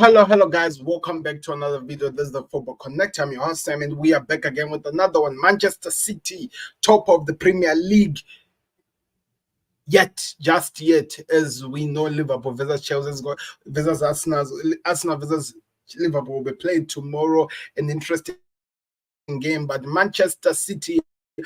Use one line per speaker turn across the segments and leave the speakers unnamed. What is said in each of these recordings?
Hello, guys. Welcome back to another video. This is the Football Connect. I'm your host, Sam, and we are back again with another one. Manchester City, top of the Premier League. Just yet, as we know, Liverpool versus Chelsea versus Arsenal versus Liverpool will be played tomorrow. An interesting game, but Manchester City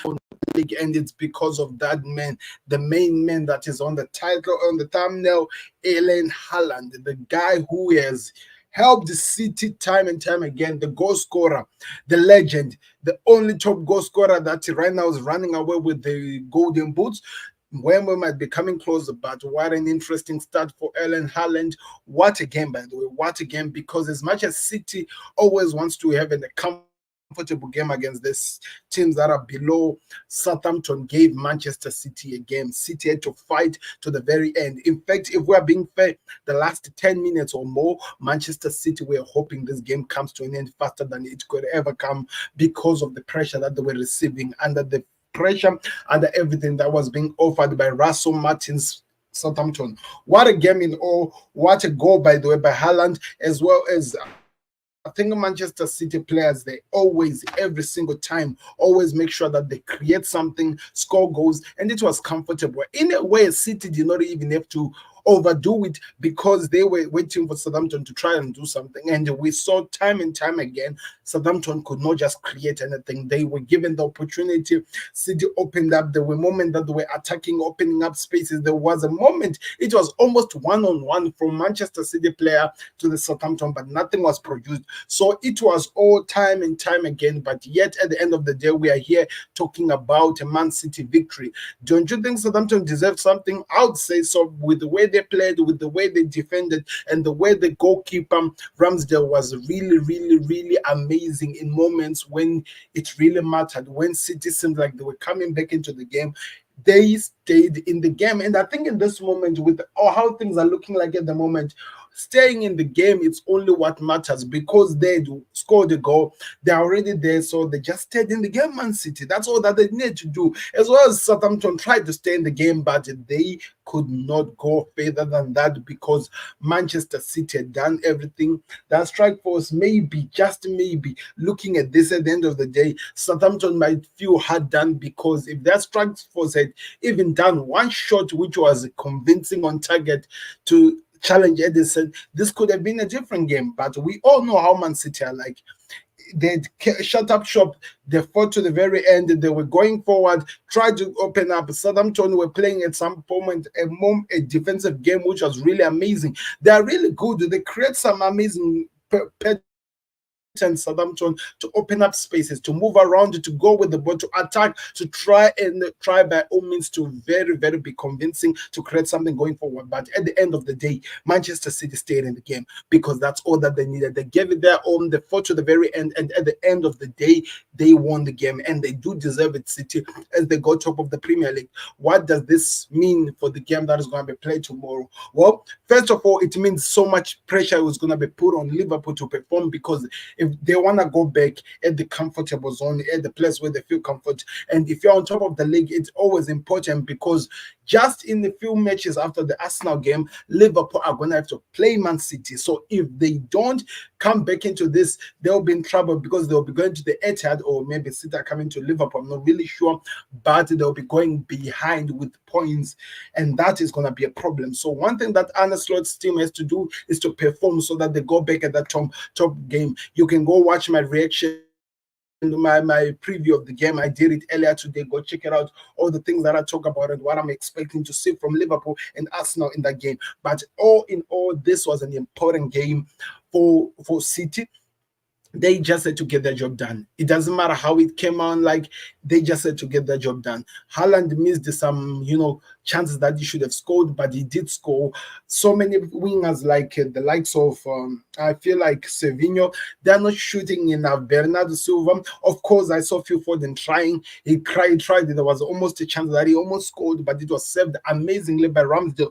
on the league, and it's because of that man, the main man that is on the title, on the thumbnail, Erling Haaland, the guy who has helped the City time and time again, the goal scorer, the legend, the only top goal scorer that right now is running away with the golden boots. When we might be coming closer, but what an interesting start for Erling Haaland. What a game, by the way, what a game, because as much as City always wants to have a comfortable game against these teams that are below, Southampton gave Manchester City a game. City had to fight to the very end. In fact, if we are being fair, the last 10 minutes or more, Manchester City were hoping this game comes to an end faster than it could ever come because of the pressure that they were receiving, under the pressure, under everything that was being offered by Russell Martin's Southampton. What a game in all. What a goal, by the way, by Haaland, as well as I think Manchester City players, they always, every single time, always make sure that they create something, score goals, and it was comfortable. In a way, City did not even have to overdo it because they were waiting for Southampton to try and do something. And we saw time and time again, Southampton could not just create anything. They were given the opportunity. City opened up. There were moments that they were attacking, opening up spaces. There was a moment, it was almost one-on-one from Manchester City player to the Southampton, but nothing was produced. So it was all time and time again. But yet, at the end of the day, we are here talking about a Man City victory. Don't you think Southampton deserves something? I would say so, with the way they played, with the way they defended, and the way the goalkeeper Ramsdale was really amazing in moments when it really mattered, when City seemed like they were coming back into the game. They stayed in the game, and I think in this moment, with how things are looking like at the moment, staying in the game, it's only what matters, because they scored a goal, they're already there, so they just stayed in the game. Man City, that's all that they need to do. As well as Southampton tried to stay in the game, but they could not go further than that, because Manchester City had done everything. That strike force, maybe, just maybe, looking at this at the end of the day, Southampton might feel hard done, because if that strike force had even done one shot which was convincing on target to challenge Edison, this could have been a different game. But we all know how Man City are like. They shut up shop, they fought to the very end, they were going forward, tried to open up. Southampton were playing at some moment a defensive game which was really amazing. They are really good. They create some amazing and Southampton to open up spaces, to move around, to go with the ball, to attack, to try by all means to very be convincing, to create something going forward. But at the end of the day, Manchester City stayed in the game, because that's all that they needed. They gave it their own, they fought to the very end, and at the end of the day, they won the game, and they do deserve it, City, as they go top of the Premier League. What does this mean for the game that is going to be played tomorrow? Well, first of all, it means so much pressure was going to be put on Liverpool to perform, because if they want to go back at the comfortable zone, at the place where they feel comfort, and if you're on top of the league, it's always important, because just in the few matches after the Arsenal game, Liverpool are going to have to play Man City. So if they don't come back into this, they'll be in trouble, because they'll be going to the Etihad, or maybe City are coming to Liverpool, I'm not really sure, but they'll be going behind with points, and that is going to be a problem. So one thing that Arne Slot's team has to do is to perform, so that they go back at that top game. You can go watch my reaction, my preview of the game. I did it earlier today. Go check it out, all the things that I talk about and what I'm expecting to see from Liverpool and Arsenal in that game. But all in all, this was an important game for City. They just had to get their job done. It doesn't matter how it came on, like, they just had to get their job done. Haaland missed some, chances that he should have scored, but he did score. So many wingers, like the likes of, I feel like Savinho, they're not shooting enough. Bernardo Silva, of course, I saw Phil Foden trying. He tried. There was almost a chance that he almost scored, but it was saved amazingly by Ramsdale.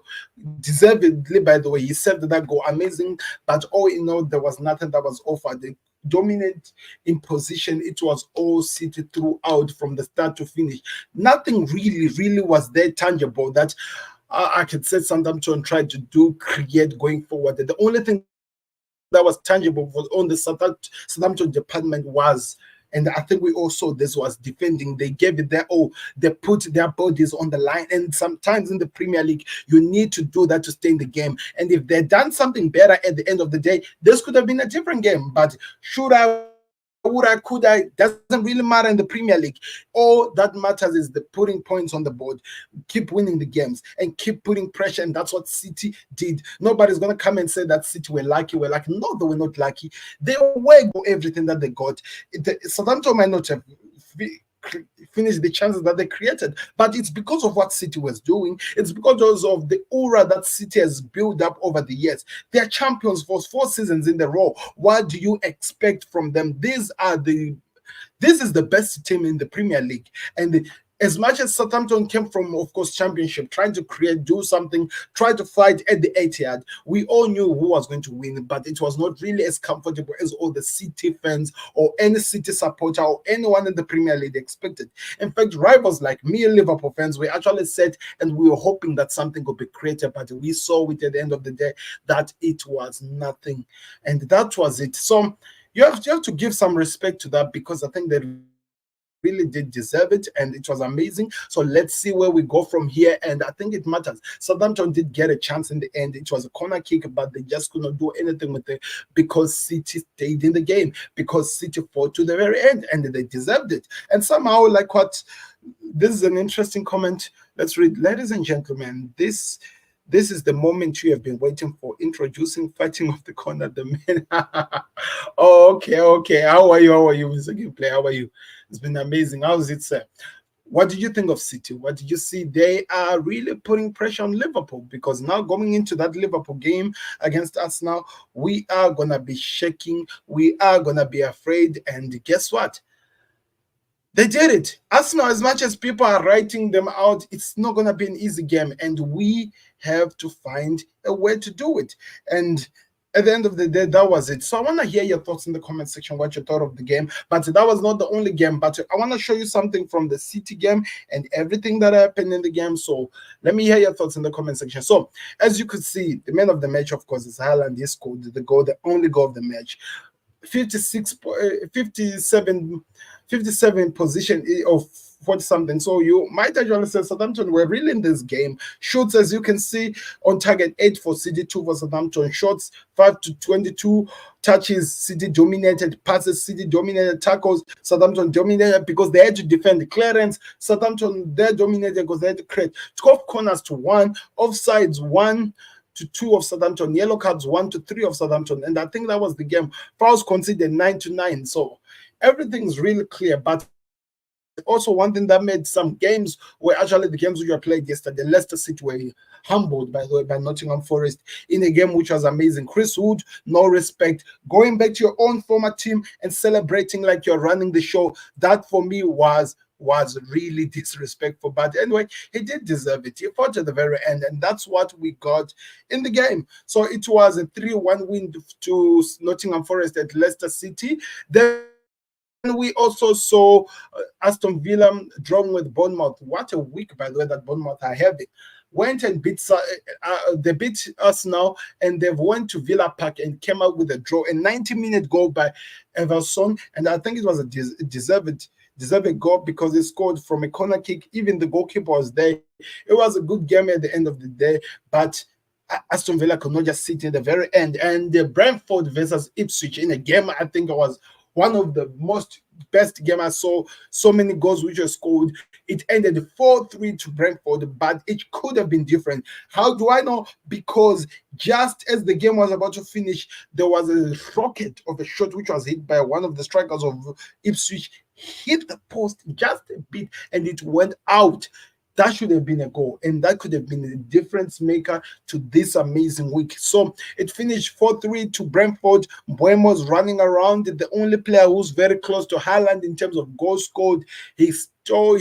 Deservedly, by the way, he saved that goal, amazing. But all in all, there was nothing that was offered. They dominant in position. It was all City throughout from the start to finish. Nothing really was there tangible that I could say Southampton tried to create going forward. The only thing that was tangible for on the Southampton department was, and I think we also this was defending. They gave it their all. They put their bodies on the line. And sometimes in the Premier League, you need to do that to stay in the game. And if they'd done something better at the end of the day, this could have been a different game. But should I, would I, could I, doesn't really matter in the Premier League. All that matters is the putting points on the board, keep winning the games, and keep putting pressure. And that's what City did. Nobody's going to come and say that City were lucky. We're lucky. No, they were not lucky. They were everything that they got. Southampton might not have finish the chances that they created, but it's because of what City was doing. It's because of the aura that City has built up over the years. They're champions for 4 seasons in a row. What do you expect from them? This is the best team in the Premier League. And as much as Southampton came from, of course, Championship, trying to create, do something, try to fight at the Etihad, we all knew who was going to win, but it was not really as comfortable as all the City fans or any City supporter or anyone in the Premier League expected. In fact, rivals like me and Liverpool fans were actually set, and we were hoping that something could be created, but we saw it at the end of the day that it was nothing. And that was it. So you have to give some respect to that, because I think they really did deserve it, and it was amazing. So let's see where we go from here, and I think it matters. Southampton did get a chance in the end. It was a corner kick, but they just could not do anything with it because City stayed in the game, because City fought to the very end, and they deserved it. And somehow, like what, this is an interesting comment. Let's read. Ladies and gentlemen, this is the moment you have been waiting for, introducing Fighting Off the Corner, the men. Oh, okay. How are you, Mr. Gameplay? How are you? It's been amazing. How is it, sir? What did you think of City? What did you see? They are really putting pressure on Liverpool, because now going into that Liverpool game against us now, we are going to be shaking. We are going to be afraid. And guess what? They did it. Arsenal, as much as people are writing them out, it's not going to be an easy game, and we have to find a way to do it. And at the end of the day, that was it. So I want to hear your thoughts in the comment section, what you thought of the game. But that was not the only game, but I want to show you something from the City game and everything that happened in the game. So let me hear your thoughts in the comment section. So as you could see, the man of the match, of course, is Haaland. He scored the goal, the only goal of the match. 57 position of 40 something. So you might actually say Southampton were really in this game. Shots, as you can see, on target 8 for City, 2 for Southampton. Shots 5 to 22. Touches, City dominated. Passes, City dominated. Tackles, Southampton dominated because they had to defend. Clearance, Southampton, they dominated because they had to create. 12 corners to 1. Offsides 1 to 2 of Southampton. Yellow cards 1 to 3 of Southampton. And I think that was the game. Fouls conceded 9 to 9. So everything's really clear. But also one thing that made some games were actually the games which were played yesterday. Leicester City were humbled, by the way, by Nottingham Forest in a game which was amazing. Chris Wood, no respect. Going back to your own former team and celebrating like you're running the show, that for me was really disrespectful. But anyway, he did deserve it. He fought at the very end, and that's what we got in the game. So it was a 3-1 win to Nottingham Forest at Leicester City. Then we also saw Aston Villa drawing with Bournemouth. What a week, by the way, that Bournemouth are having. Went and they beat us now, and they've went to Villa Park and came out with a draw. A 90-minute goal by Everson, and I think it was a deserved goal because he scored from a corner kick. Even the goalkeeper was there. It was a good game at the end of the day, but Aston Villa could not just sit in the very end. And the Brentford versus Ipswich in a game, I think it was one of the best game I saw. So many goals which were scored. It ended 4-3 to Brentford, but it could have been different. How do I know? Because just as the game was about to finish, there was a rocket of a shot which was hit by one of the strikers of Ipswich, hit the post just a bit, and it went out. That should have been a goal, and that could have been a difference maker to this amazing week. So it finished 4-3 to Brentford. Mbeumo's running around. The only player who's very close to Haaland in terms of goals scored. He still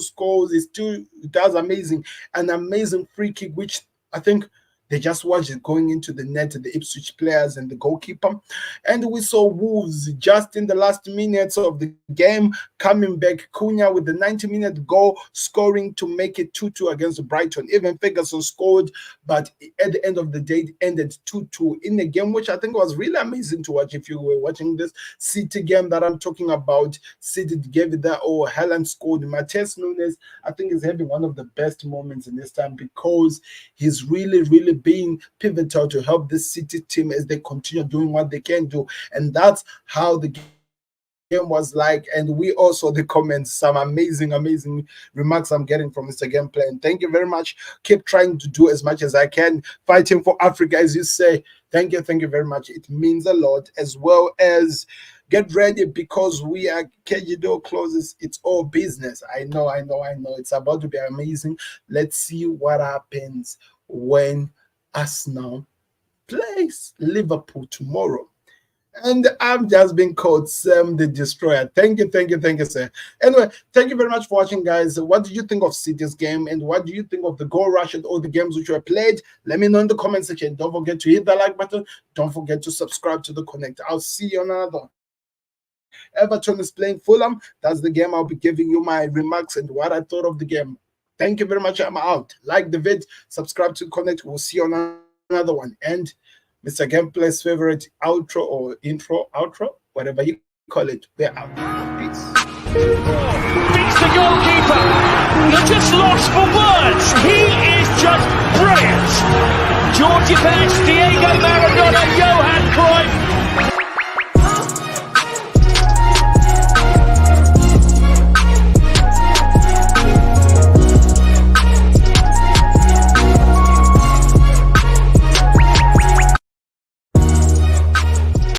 scores. He still does amazing. An amazing free kick, which I think They just watched it going into the net, the Ipswich players and the goalkeeper. And we saw Wolves just in the last minutes of the game coming back. Cunha with the 90-minute goal, scoring to make it 2-2 against Brighton. Even Ferguson scored, but at the end of the day, it ended 2-2 in a game which I think was really amazing to watch. If you were watching this City game that I'm talking about, City gave it that. Oh, Haaland scored. Matheus Nunes, I think, is having one of the best moments in this time because he's really being pivotal to help this City team as they continue doing what they can do. And that's how the game was like. And we also the comments, some amazing remarks I'm getting from Mr. Gameplay. And thank you very much. Keep trying to do as much as I can, fighting for Africa, as you say. Thank you very much. It means a lot. As well as get ready because we are Kejido closes. It's all business. I know. It's about to be amazing. Let's see what happens when Arsenal plays Liverpool tomorrow. And I'm just being called Sam the Destroyer. Thank you, sir. Anyway, thank you very much for watching, guys. What did you think of City's game? And what do you think of the goal rush and all the games which were played? Let me know in the comment section. Don't forget to hit the like button. Don't forget to subscribe to the Connect. I'll see you on another. Everton is playing Fulham. That's the game. I'll be giving you my remarks and what I thought of the game. Thank you very much. I'm out. Like the vid, subscribe to Connect. We'll see you on another one. And Mr. Gameplay's favorite outro or intro, outro, whatever you call it, we're out. Peace.
Beats the goalkeeper. You're just lost for words. He is just brilliant. Georgie Best, Diego Maradona,